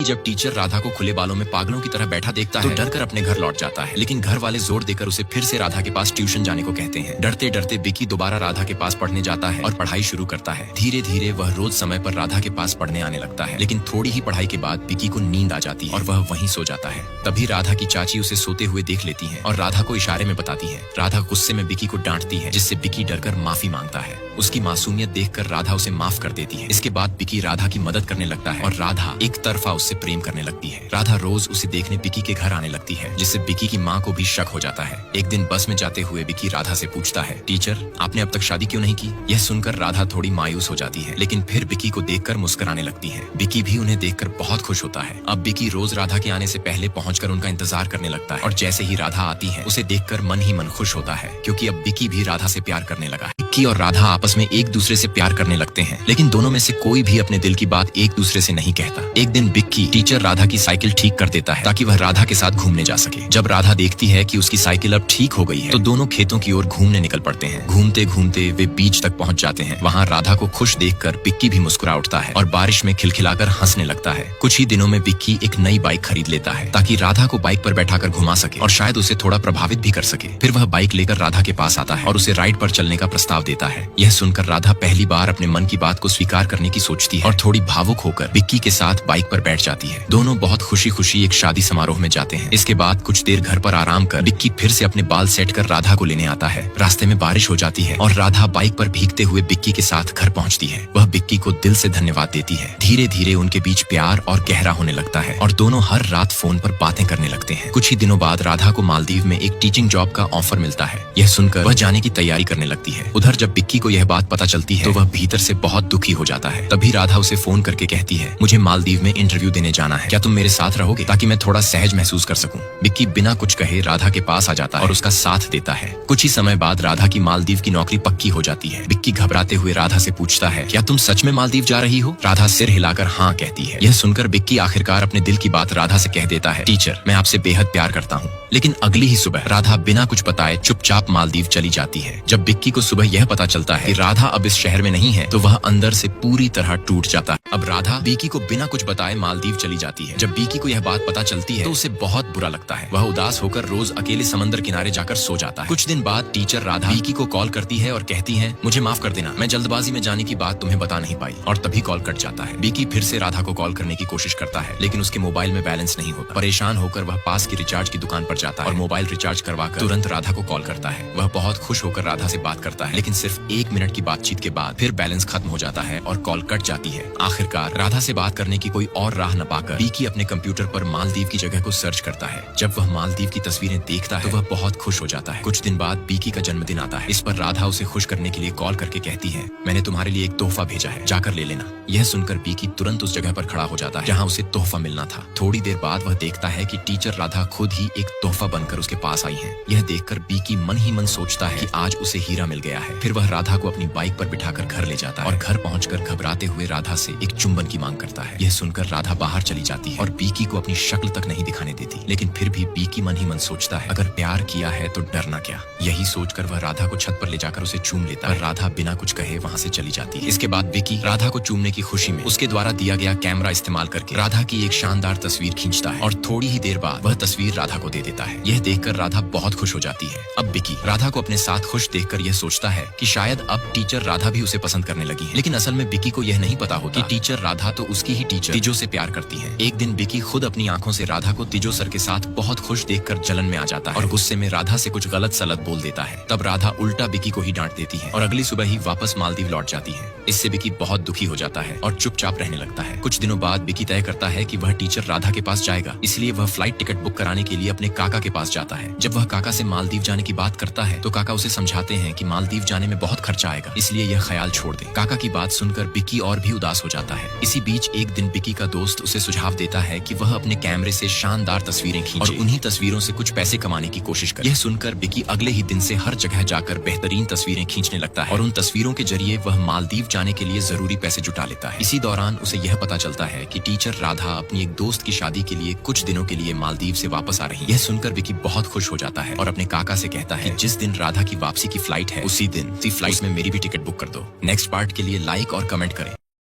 जब टीचर राधा को खुले बालों में पागलों की तरह बैठा देखता है तो डर कर अपने घर लौट जाता है, लेकिन घर वाले जोर देकर उसे फिर से राधा के पास ट्यूशन जाने को कहते हैं। डरते डरते विकी दोबारा राधा के पास पढ़ने जाता है और पढ़ाई शुरू करता है। धीरे धीरे वह रोज समय पर राधा के पास पढ़ने आने लगता है, लेकिन थोड़ी ही पढ़ाई के बाद विकी को नींद आ जाती है और वह वहीं सो जाता है। तभी राधा की चाची उसे सोते हुए देख लेती है और राधा को इशारे में बताती है। राधा गुस्से में विकी को डांटती है, जिससे विकी डरकर माफी मांगता है। उसकी मासूमियत देखकर राधा उसे माफ कर देती है। इसके बाद विकी राधा की मदद करने लगता है और राधा एक तरफा उससे प्रेम करने लगती है। राधा रोज उसे देखने विकी के घर आने लगती है, जिससे विकी की माँ को भी शक हो जाता है। एक दिन बस में जाते हुए विकी राधा से पूछता है, टीचर आपने अब तक शादी क्यों नहीं की? यह सुनकर राधा थोड़ी मायूस हो जाती है, लेकिन फिर विकी को देखकर मुस्कुराने लगती है। विकी भी उन्हें देखकर बहुत खुश होता है। अब विकी रोज राधा के आने से पहले पहुंचकर उनका इंतजार करने लगता है और जैसे ही राधा आती है उसे देखकर मन ही मन खुश होता है, क्योंकि अब विकी भी राधा से प्यार करने लगा है। विक्की और राधा आपस में एक दूसरे से प्यार करने लगते हैं, लेकिन दोनों में से कोई भी अपने दिल की बात एक दूसरे से नहीं कहता। एक दिन विक्की टीचर राधा की साइकिल ठीक कर देता है ताकि वह राधा के साथ घूमने जा सके। जब राधा देखती है कि उसकी साइकिल अब ठीक हो गई है तो दोनों खेतों की ओर घूमने निकल पड़ते हैं। घूमते घूमते वे बीच तक पहुंच जाते हैं। वहां राधा को खुश देखकर विक्की भी मुस्कुरा उठता है और बारिश में खिलखिलाकर हंसने लगता है। कुछ ही दिनों में विक्की एक नई बाइक खरीद लेता है ताकि राधा को बाइक पर बैठाकर घुमा सके और शायद उसे थोड़ा प्रभावित भी कर सके। फिर वह बाइक लेकर राधा के पास आता है और उसे राइड पर चलने का प्रस्ताव देता है। यह सुनकर राधा पहली बार अपने मन की बात को स्वीकार करने की सोचती है और थोड़ी भावुक होकर विक्की के साथ बाइक पर बैठ जाती है। दोनों बहुत खुशी खुशी एक शादी समारोह में जाते हैं। इसके बाद कुछ देर घर पर आराम कर विक्की फिर से अपने बाल सेट कर राधा को लेने आता है। रास्ते में बारिश हो जाती है और राधा बाइक पर भीगते हुए विक्की के साथ घर पहुंचती है। वह विक्की को दिल से धन्यवाद देती है। धीरे धीरे उनके बीच प्यार और गहरा होने लगता है और दोनों हर रात फोन पर बातें करने लगते हैं। कुछ ही दिनों बाद राधा को मालदीव में एक टीचिंग जॉब का ऑफर मिलता है। यह सुनकर वह जाने की तैयारी करने लगती है। उधर जब विक्की को यह बात पता चलती है तो वह भीतर से बहुत दुखी हो जाता है। तभी राधा उसे फोन करके कहती है, मुझे मालदीव में इंटरव्यू देने जाना है, क्या तुम मेरे साथ रहोगे ताकि मैं थोड़ा सहज महसूस कर सकूं? विक्की बिना कुछ कहे राधा के पास आ जाता है और उसका साथ देता है। कुछ ही समय बाद राधा की मालदीव की नौकरी पक्की हो जाती है। विक्की घबराते हुए राधा से पूछता है, क्या तुम सच में मालदीव जा रही हो? राधा सिर हिलाकर हाँ कहती है। यह सुनकर विक्की आखिरकार अपने दिल की बात राधा से कह देता है, टीचर मैं आपसे बेहद प्यार करता हूँ। लेकिन अगली ही सुबह राधा बिना कुछ बताए चुपचाप मालदीव चली जाती है। जब विक्की को सुबह यह पता चलता है कि राधा अब इस शहर में नहीं है तो वह अंदर से पूरी तरह टूट जाता है। अब राधा विक्की को बिना कुछ बताए मालदीव चली जाती है। जब विक्की को यह बात पता चलती है तो उसे बहुत बुरा लगता है। वह उदास होकर रोज अकेले समंदर किनारे जाकर सो जाता है। कुछ दिन बाद टीचर राधा विक्की को कॉल करती है और कहती है, मुझे माफ कर देना, मैं जल्दबाजी में जाने की बात तुम्हें बता नहीं पाई। और तभी कॉल कट जाता है। विक्की फिर से राधा को कॉल करने की कोशिश करता है, लेकिन उसके मोबाइल में बैलेंस नहीं होता। परेशान होकर वह पास की रिचार्ज की दुकान पर जाता है और मोबाइल रिचार्ज करवाकर तुरंत राधा को कॉल करता है। वह बहुत खुश होकर राधा से बात करता है, लेकिन सिर्फ 1 मिनट की बातचीत के बाद फिर बैलेंस खत्म हो जाता है और कॉल कट जाती है। आखिरकार राधा से बात करने की कोई और राह न पाकर विक्की अपने कंप्यूटर पर मालदीव की जगह को सर्च करता है। जब वह मालदीव की तस्वीरें देखता है तो वह बहुत खुश हो जाता है। कुछ दिन बाद विक्की का जन्मदिन आता है। इस पर राधा उसे खुश करने के लिए कॉल करके कहती है, मैंने तुम्हारे लिए एक तोहफा भेजा है, जाकर ले लेना। यह सुनकर विक्की तुरंत उस जगह पर खड़ा हो जाता है जहाँ उसे तोहफा मिलना था। थोड़ी देर बाद वह देखता है कि टीचर राधा खुद ही एक तोहफा बनकर उसके पास आई है। यह देखकर विक्की मन ही मन सोचता है कि आज उसे हीरा मिल गया है। फिर वह राधा को अपनी बाइक पर बिठाकर घर ले जाता है और घर पहुंचकर घबराते हुए राधा से एक चुंबन की मांग करता है। यह सुनकर राधा बाहर चली जाती है और विक्की को अपनी शक्ल तक नहीं दिखाने देती, लेकिन फिर भी विक्की मन ही मन सोचता है, अगर प्यार किया है तो डरना क्या। यही सोचकर वह राधा को छत पर ले जाकर उसे चूम लेता है। राधा बिना कुछ कहे वहाँ से चली जाती है। इसके बाद विक्की राधा को चूमने की खुशी में उसके द्वारा दिया गया कैमरा इस्तेमाल करके राधा की एक शानदार तस्वीर खींचता है और थोड़ी ही देर बाद वह तस्वीर राधा को दे देता है। यह देखकर राधा बहुत खुश हो जाती है। अब विक्की राधा को अपने साथ खुश देखकर यह सोचता है कि शायद अब टीचर राधा भी उसे पसंद करने लगी है, लेकिन असल में विक्की को यह नहीं पता होता कि टीचर राधा तो उसकी ही टीचर तिजो से प्यार करती है। एक दिन विक्की खुद अपनी आंखों से राधा को तिजो सर के साथ बहुत खुश देखकर जलन में आ जाता है और गुस्से में राधा से कुछ गलत सलत बोल देता है। तब राधा उल्टा विक्की को ही डांट देती है और अगली सुबह ही वापस मालदीव लौट जाती है। इससे विक्की बहुत दुखी हो जाता है और चुपचाप रहने लगता है। कुछ दिनों बाद विक्की तय करता है कि वह टीचर राधा के पास जाएगा, इसलिए वह फ्लाइट टिकट बुक कराने के लिए अपने काका के पास जाता है। जब वह काका से मालदीव जाने की बात करता है तो काका उसे समझाते हैं कि मालदीव जाने में बहुत खर्चा आएगा, इसलिए यह ख्याल छोड़ दे। काका की बात सुनकर विक्की और भी उदास हो जाता है। इसी बीच एक दिन विक्की का दोस्त उसे सुझाव देता है कि वह अपने कैमरे से शानदार तस्वीरें खींचे और उन्हीं तस्वीरों से कुछ पैसे कमाने की कोशिश करे। यह सुनकर विक्की अगले ही दिन से हर जगह जाकर बेहतरीन तस्वीरें खींचने लगता है और उन तस्वीरों के जरिए वह मालदीव जाने के लिए जरूरी पैसे जुटा लेता है। इसी दौरान उसे यह पता चलता है कि टीचर राधा अपनी एक दोस्त की शादी के लिए कुछ दिनों के लिए मालदीव से वापस आ रही है। यह सुनकर विक्की बहुत खुश हो जाता है और अपने काका से कहता है, जिस दिन राधा की वापसी की फ्लाइट है उसी दिन फ्लाइट में मेरी भी टिकट बुक कर दो। नेक्स्ट पार्ट के लिए लाइक और कमेंट करें।